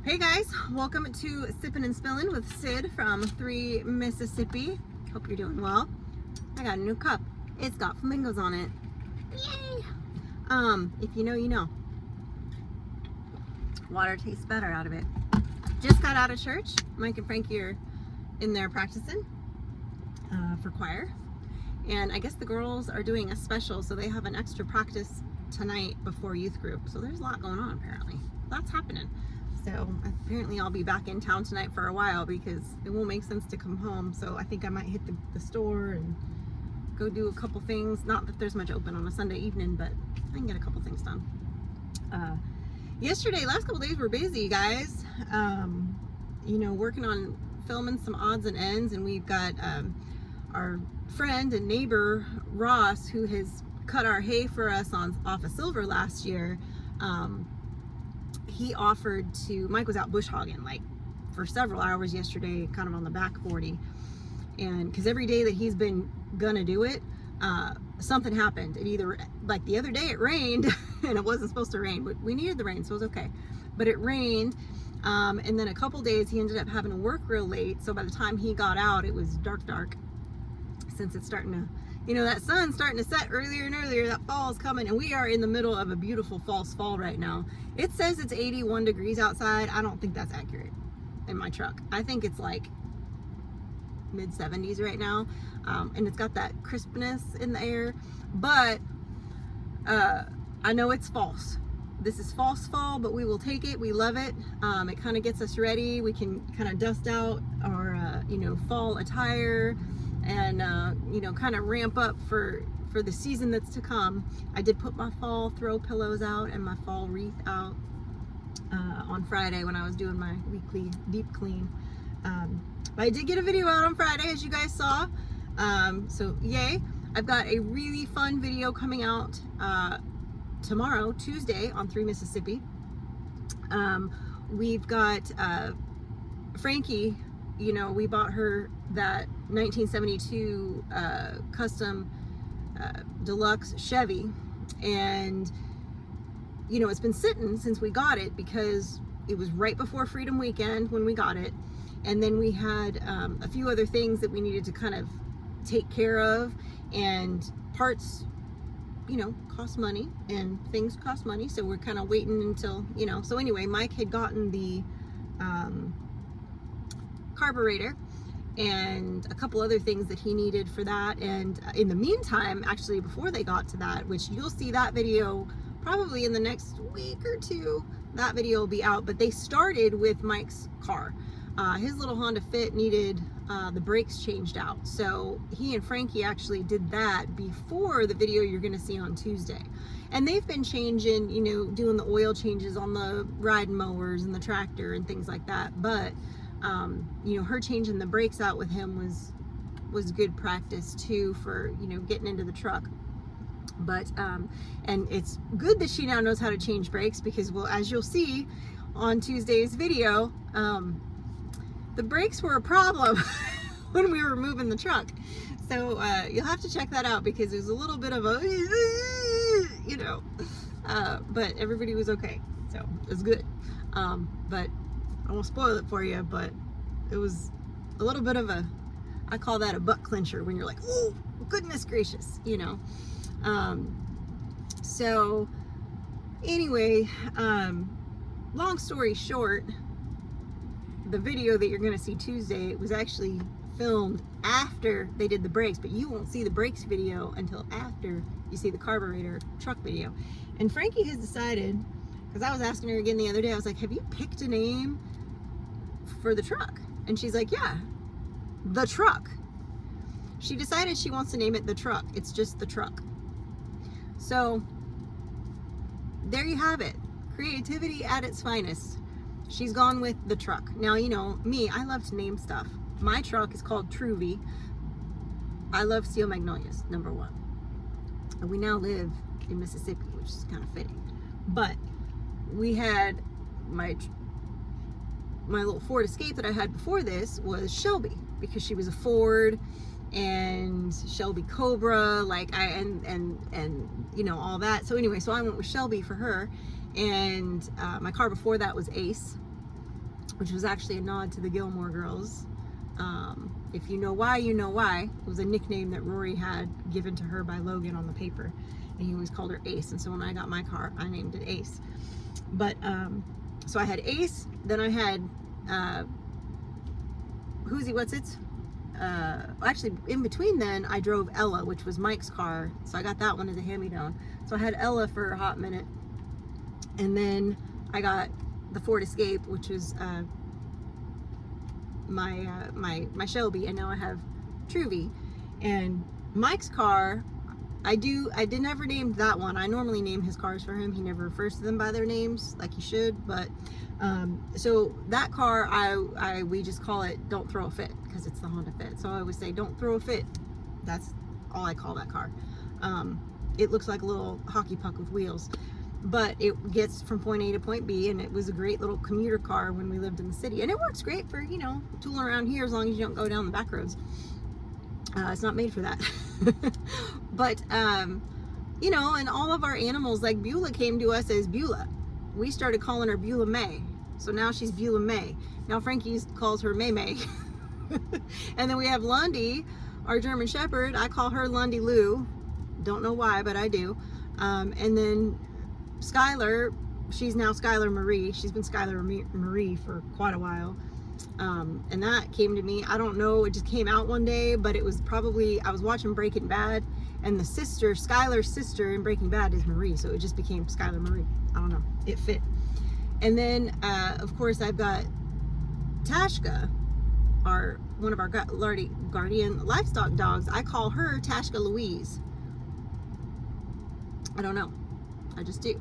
Hey guys, welcome to Sippin' and Spillin' with Sid from 3 Mississippi. Hope you're doing well. I got a new cup. It's got flamingos on it. Yay! If you know, you know. Water tastes better out of it. Just got out of church. Mike and Frankie are in there practicing for choir. And I guess the girls are doing a special, so they have an extra practice tonight before youth group. So there's a lot going on apparently. Lots happening. So apparently I'll be back in town tonight for a while because it won't make sense to come home. So I think I might hit the store and go do a couple things. Not that there's much open on a Sunday evening, but I can get a couple things done. Last couple days were busy, guys. Working on filming some odds and ends, and we've got our friend and neighbor Ross, who has cut our hay for us off of Silver last year. He offered to, Mike was out bush hogging like for several hours yesterday, kind of on the back 40. And because every day that he's been gonna do it, something happened. It either, like the other day it rained and it wasn't supposed to rain, but we needed the rain, so it was okay. But it rained, and then a couple days he ended up having to work real late. So by the time he got out, it was dark. Since it's starting to, that sun's starting to set earlier and earlier, that fall's coming, and we are in the middle of a beautiful false fall right now. It says it's 81 degrees outside. I don't think that's accurate in my truck. I think it's like mid 70s right now, and it's got that crispness in the air, but I know it's false. This is false fall, but we will take it. We love it. It kind of gets us ready. We can kind of dust out our fall attire and kind of ramp up for the season that's to come. I did put my fall throw pillows out and my fall wreath out on Friday when I was doing my weekly deep clean. But I did get a video out on Friday, as you guys saw. So yay. I've got a really fun video coming out tomorrow, Tuesday, on 3 Mississippi. We've got Frankie. We bought her that 1972 custom deluxe Chevy, and it's been sitting since we got it because it was right before Freedom Weekend when we got it, and then we had a few other things that we needed to kind of take care of, and parts cost money and things cost money, so we're kind of waiting until so anyway, Mike had gotten the carburetor and a couple other things that he needed for that, and in the meantime, actually before they got to that, which you'll see that video probably in the next week or two, that video will be out, but they started with Mike's car. His little Honda Fit needed the brakes changed out, so he and Frankie actually did that before the video you're going to see on Tuesday. And they've been changing, doing the oil changes on the riding mowers and the tractor and things like that, but her changing the brakes out with him was good practice too for getting into the truck. But and it's good that she now knows how to change brakes, because, well, as you'll see on Tuesday's video, the brakes were a problem when we were moving the truck. So you'll have to check that out, because there's a little bit of a but everybody was okay, so it's good. But I won't spoil it for you, but it was a little bit of I call that a butt clincher, when you're like, oh goodness gracious, so anyway, long story short, the video that you're going to see Tuesday was actually filmed after they did the brakes, but you won't see the brakes video until after you see the carburetor truck video. And Frankie has decided, because I was asking her again the other day, I was like, have you picked a name for the truck? And she's like, yeah, the truck. She decided she wants to name it the truck. It's just the truck. So there you have it. Creativity at its finest. She's gone with the truck. Now, me, I love to name stuff. My truck is called Truvy. I love Steel Magnolias, #1. And we now live in Mississippi, which is kind of fitting. But we had my little Ford Escape that I had before this was Shelby, because she was a Ford, and Shelby Cobra, and all that. So anyway, so I went with Shelby for her, and my car before that was Ace, which was actually a nod to the Gilmore Girls. If you know why, you know why. It was a nickname that Rory had given to her by Logan on the paper, and he always called her Ace. And so when I got my car, I named it Ace. But so I had Ace, then I had Who's What's It? Actually, in between then, I drove Ella, which was Mike's car, so I got that one as a hand-me-down. So I had Ella for a hot minute, and then I got the Ford Escape, which was my Shelby, and now I have Truvy. And Mike's car, I did never name that one. I normally name his cars for him. He never refers to them by their names like he should. But so that car, we just call it Don't Throw a Fit, because it's the Honda Fit. So I always say Don't Throw a Fit. That's all I call that car. It looks like a little hockey puck with wheels, but it gets from point A to point B, and it was a great little commuter car when we lived in the city, and it works great for, you know, tooling around here as long as you don't go down the back roads. It's not made for that. But you know, and all of our animals, like Beulah came to us as Beulah. We started calling her Beulah May, so now she's Beulah May. Now Frankie's calls her May May. And then we have Lundy, our German Shepherd. I call her Lundy Lou. Don't know why, but I do. And then Skylar, she's now Skylar Marie. She's been Skylar Marie for quite a while. And that came to me, I don't know, it just came out one day, but it was probably, I was watching Breaking Bad, and the sister, Skylar's sister in Breaking Bad is Marie, so it just became Skylar Marie. I don't know, it fit. And then, of course, I've got Tashka, one of our guardian livestock dogs. I call her Tashka Louise. I don't know, I just do.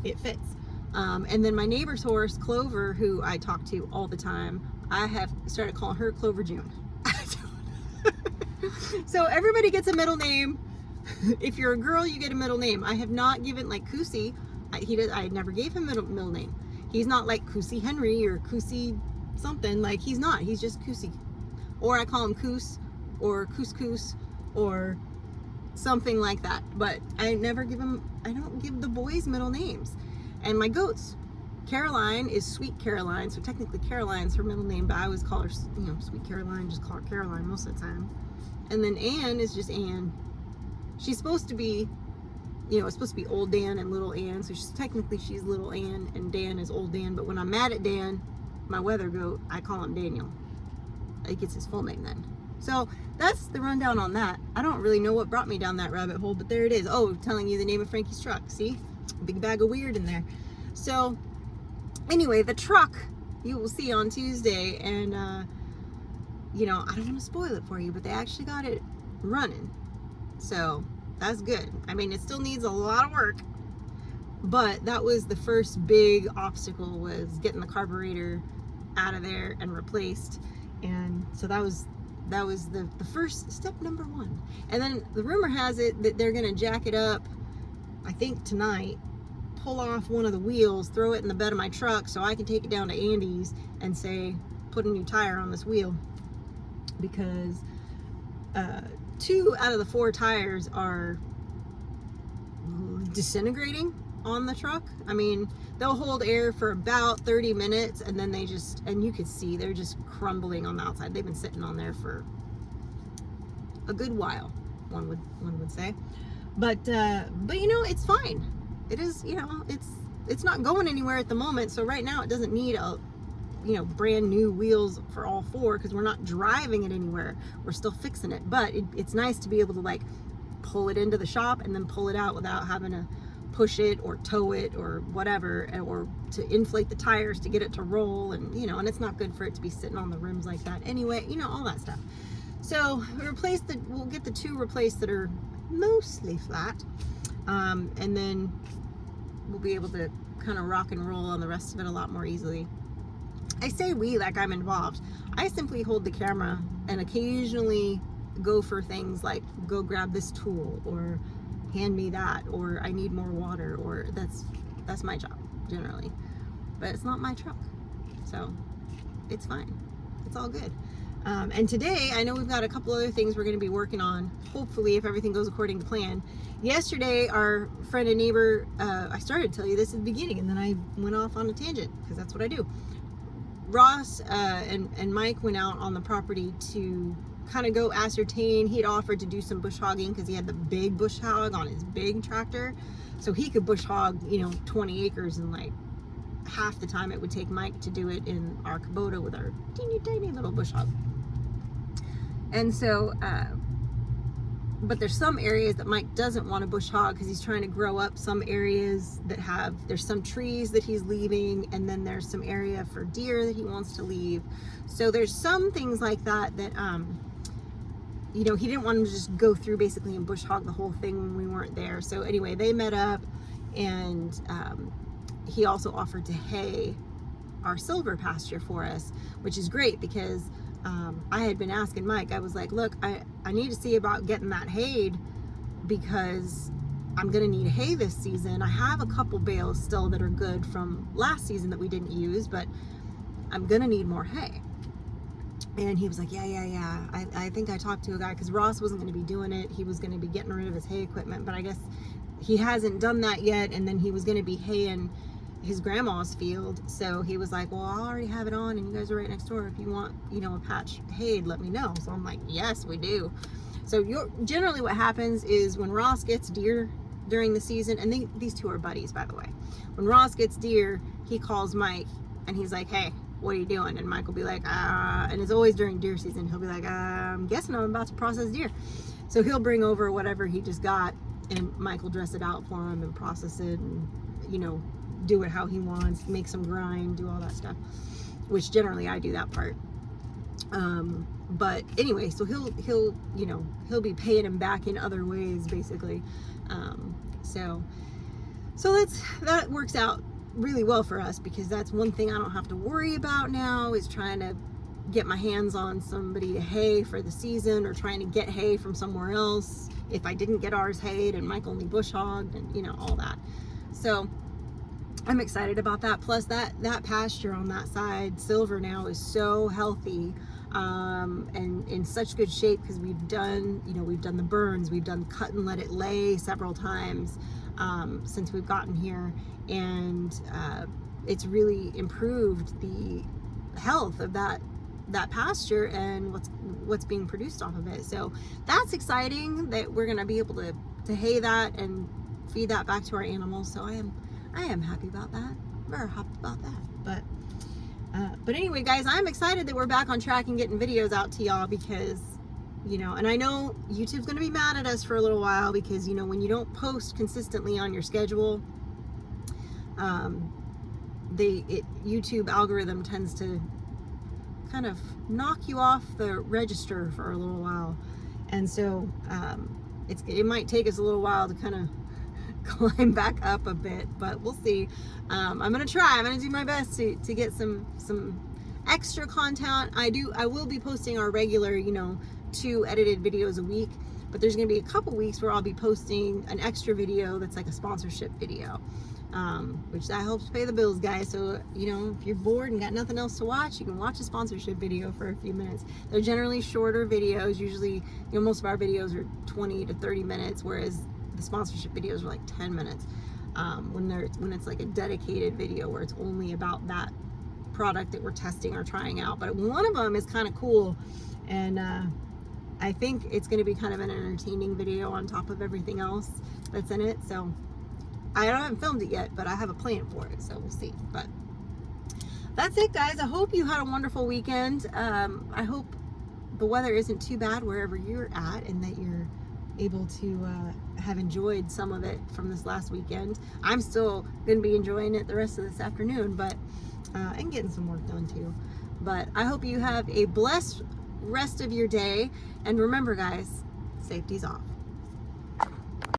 It fits. And then my neighbor's horse, Clover, who I talk to all the time, I have started calling her Clover June. So everybody gets a middle name. If you're a girl, you get a middle name. I have not given, like Kusi, I never gave him middle name. He's not like Kusi Henry or Kusi something. Like, he's not. He's just Kusi. Or I call him Koos or Couscous or something like that. But I never give him, I don't give the boys middle names. And my goats, Caroline is Sweet Caroline, so technically Caroline's her middle name, but I always call her, you know, Sweet Caroline, just call her Caroline most of the time. And then Anne is just Anne. She's supposed to be, you know, it's supposed to be Old Dan and Little Anne, so she's Little Anne, and Dan is Old Dan. But when I'm mad at Dan, my weather goat, I call him Daniel. He gets his full name then. So that's the rundown on that. I don't really know what brought me down that rabbit hole, but there it is. Oh, telling you the name of Frankie's Truck. See? Big bag of weird in there. So anyway, the truck you will see on Tuesday, and you know, I don't want to spoil it for you, but they actually got it running, so that's good. I mean, it still needs a lot of work, but that was the first big obstacle, was getting the carburetor out of there and replaced. And so that was the first step, number one. And then the rumor has it that they're gonna jack it up, I think tonight, pull off one of the wheels, throw it in the bed of my truck so I can take it down to Andy's and say, put a new tire on this wheel. Because 2 out of the 4 tires are disintegrating on the truck. I mean, they'll hold air for about 30 minutes, and then they just, and you can see they're just crumbling on the outside. They've been sitting on there for a good while, one would say. But you know, it's fine. It is, you know, it's not going anywhere at the moment. So right now it doesn't need a, you know, brand new wheels for all 4, because we're not driving it anywhere. We're still fixing it. But it's nice to be able to, like, pull it into the shop and then pull it out without having to push it or tow it or whatever, or to inflate the tires to get it to roll. And, you know, and it's not good for it to be sitting on the rims like that anyway, you know, all that stuff. So we'll get the 2 replaced that are mostly flat, and then we'll be able to kind of rock and roll on the rest of it a lot more easily. I say we like I'm involved. I simply hold the camera and occasionally go for things like, go grab this tool, or hand me that, or I need more water, or that's my job generally. But it's not my truck, so it's fine. It's all good. And today, I know we've got a couple other things we're going to be working on, hopefully, if everything goes according to plan. Yesterday, our friend and neighbor, I started to tell you this at the beginning, and then I went off on a tangent, because that's what I do. Ross and Mike went out on the property to kind of go ascertain. He had offered to do some bush hogging because he had the big bush hog on his big tractor, so he could bush hog 20 acres in like half the time it would take Mike to do it in our Kubota with our teeny tiny little bush hog. And so but there's some areas that Mike doesn't want to bush hog because he's trying to grow up some areas that there's some trees that he's leaving, and then there's some area for deer that he wants to leave. So there's some things like that he didn't want him to just go through basically and bush hog the whole thing when we weren't there. So anyway, they met up, and he also offered to hay our silver pasture for us, which is great because I had been asking Mike, I was like, look, I need to see about getting that hayed because I'm going to need hay this season. I have a couple bales still that are good from last season that we didn't use, but I'm going to need more hay. And he was like, yeah. I think I talked to a guy because Ross wasn't going to be doing it. He was going to be getting rid of his hay equipment, but I guess he hasn't done that yet. And then he was going to be haying his grandma's field, so he was like, well, I already have it on and you guys are right next door. If you want a patch hayed, let me know. So I'm like, yes, we do. So generally what happens is when Ross gets deer during the season, and these two are buddies, by the way, when Ross gets deer, he calls Mike and he's like, hey, what are you doing? And Mike will be like, and it's always during deer season, he'll be like, I'm guessing I'm about to process deer. So he'll bring over whatever he just got, and Mike will dress it out for him and process it, and do it how he wants, make some grind, do all that stuff, which generally I do that part. But anyway, so he'll be paying him back in other ways, basically. So that works out really well for us because that's one thing I don't have to worry about now, is trying to get my hands on somebody to hay for the season, or trying to get hay from somewhere else if I didn't get ours hayed and Mike only bush hogged, and all that. So I'm excited about that. Plus that pasture on that side, silver now, is so healthy and in such good shape because we've done the burns, we've done cut and let it lay several times since we've gotten here, and it's really improved the health of that pasture and what's being produced off of it. So that's exciting that we're gonna be able to hay that and feed that back to our animals. So I am happy about that. Very happy about that. But anyway, guys, I'm excited that we're back on track and getting videos out to y'all because, and I know YouTube's going to be mad at us for a little while because, when you don't post consistently on your schedule, YouTube algorithm tends to kind of knock you off the register for a little while. And so it might take us a little while to kind of climb back up a bit, but we'll see. I'm gonna do my best to get some extra content. I will be posting our regular 2 edited videos a week, but there's gonna be a couple weeks where I'll be posting an extra video that's like a sponsorship video, which that helps pay the bills, guys. So if you're bored and got nothing else to watch, you can watch a sponsorship video for a few minutes. They're generally shorter videos. Usually most of our videos are 20 to 30 minutes, whereas the sponsorship videos are like 10 minutes when it's like a dedicated video where it's only about that product that we're testing or trying out. But one of them is kind of cool, and I think it's going to be kind of an entertaining video on top of everything else that's in it. So I haven't filmed it yet, but I have a plan for it, so we'll see. But that's it, guys. I hope you had a wonderful weekend. I hope the weather isn't too bad wherever you're at, and that you're able to have enjoyed some of it from this last weekend. I'm still going to be enjoying it the rest of this afternoon, but and getting some work done too. But I hope you have a blessed rest of your day, and remember, guys, safety's off.